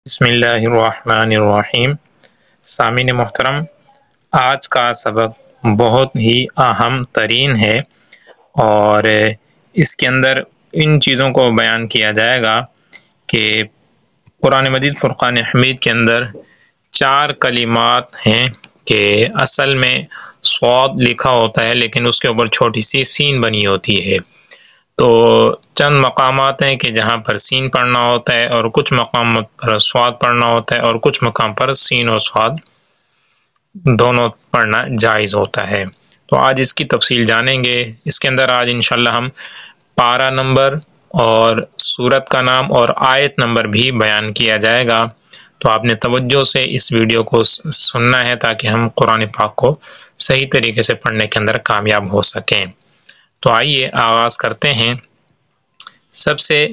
बिस्मिल्लाहिर्रहमानिर्रहीम। सामीन मोहतरम, आज का सबक बहुत ही अहम तरीन है और इसके अंदर इन चीज़ों को बयान किया जाएगा कि कुरान मजीद फ़ुरक़ान हमीद के अंदर 4 कलिमात हैं कि असल में स्वाद लिखा होता है लेकिन उसके ऊपर छोटी सी सीन बनी होती है। तो चंद मकामात हैं कि जहाँ पर सीन पढ़ना होता है और कुछ मकाम पर स्वाद पढ़ना होता है और कुछ मकाम पर सीन और स्वाद दोनों पढ़ना जायज़ होता है। तो आज इसकी तफसील जानेंगे। इसके अंदर आज इंशाल्लाह हम पारा नंबर और सूरत का नाम और आयत नंबर भी बयान किया जाएगा। तो आपने तवज्जो से इस वीडियो को सुनना है ताकि हम कुरान पाक को सही तरीके से पढ़ने के अंदर कामयाब हो सकें। तो आइए आगाज़ करते हैं। सबसे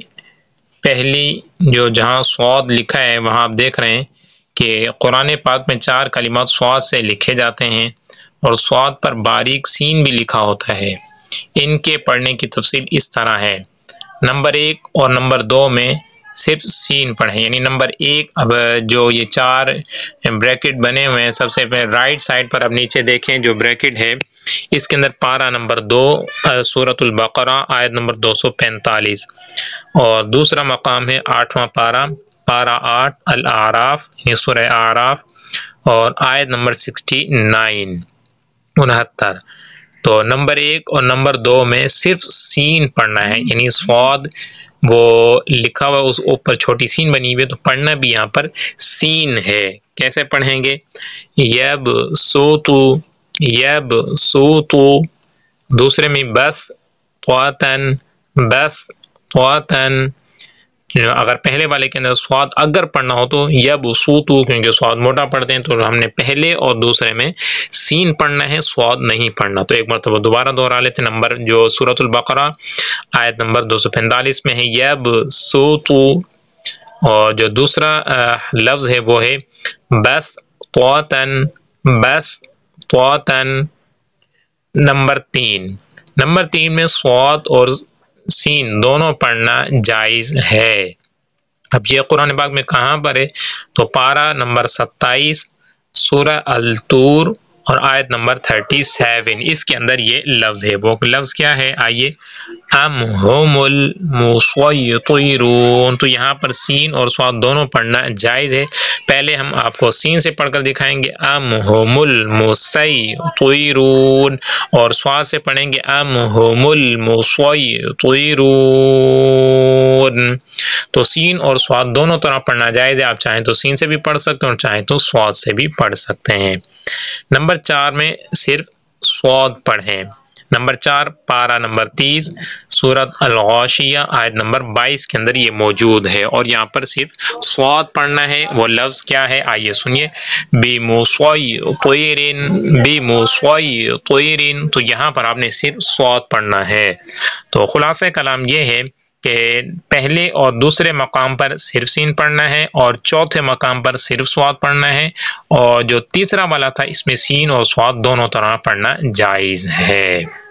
पहली जो जहाँ स्वाद लिखा है वहाँ आप देख रहे हैं कि कुरान पाक में 4 कलिमात स्वाद से लिखे जाते हैं और स्वाद पर बारीक सीन भी लिखा होता है। इनके पढ़ने की तफसील इस तरह है। नंबर 1 और नंबर 2 में सिर्फ सीन पढ़ें, यानी नंबर 1 अब जो ये 4 ब्रैकेट बने हुए हैं, सबसे पहले राइट साइड पर अब नीचे देखें जो ब्रैकेट है इसके अंदर पारा नंबर 2 सूरतुल बकरा आयत नंबर 245 और दूसरा मकाम है 8वां पारा 8 अल आराफ यानी सूरह आराफ और आयत नंबर 69 69। तो नंबर 1 और नंबर 2 में सिर्फ सीन पढ़ना है, यानी स्वाद वो लिखा हुआ उस ऊपर छोटी सीन बनी हुई है तो पढ़ना भी यहाँ पर सीन है। कैसे पढ़ेंगे? यब सूतु। दूसरे में बस त्वातन। अगर पहले वाले के अंदर स्वाद अगर पढ़ना हो तो यब सूतु, क्योंकि स्वाद मोटा पढ़ते हैं तो हमने पहले और दूसरे में सीन पढ़ना है, स्वाद नहीं पढ़ना। तो एक मरतबा दोबारा दोहरा लेते। नंबर जो सूरतुल बकरा आयत नंबर 245 में है यब सूतु और जो दूसरा लफ्ज़ है वो है बस त्वातन। नंबर 3 में स्वाद और सीन दोनों पढ़ना जायज़ है। अब ये कुरान पाक में कहाँ पर है? तो पारा नंबर 27 सूरह अल तूर और आयत नंबर 37 इसके अंदर ये लफ्ज़ है। वो लफ्ज़ क्या है? आइए, अम हुमुल मुसय्यिरून। तो यहाँ पर सीन और स्वाद दोनों पढ़ना जायज़ है। पहले हम आपको सीन से पढ़कर दिखाएंगे अम हुमुल मुसय्यिरून और स्वाद से पढ़ेंगे अम हुमुल मुसय्यिरून। तो सीन और स्वाद दोनों तरह पढ़ना जायज़ है। आप चाहें तो सीन से भी पढ़ सकते हैं और चाहें तो स्वाद से भी पढ़ सकते हैं। नंबर 4 में सिर्फ स्वाद पढ़ें। नंबर 4 पारा नंबर 30 सूरत अल-गाशिया आयत नंबर 22 के अंदर ये मौजूद है और यहाँ पर सिर्फ स्वाद पढ़ना है। वो लफ्ज़ क्या है? आइए सुनिए, बिमुसय्यिरीन। तो यहाँ पर आपने सिर्फ स्वाद पढ़ना है। तो खुलासा कलाम ये है कि पहले और दूसरे मकाम पर सिर्फ सीन पढ़ना है और चौथे मकाम पर सिर्फ स्वाद पढ़ना है और जो तीसरा वाला था इसमें सीन और स्वाद दोनों तरह पढ़ना जायज़ है।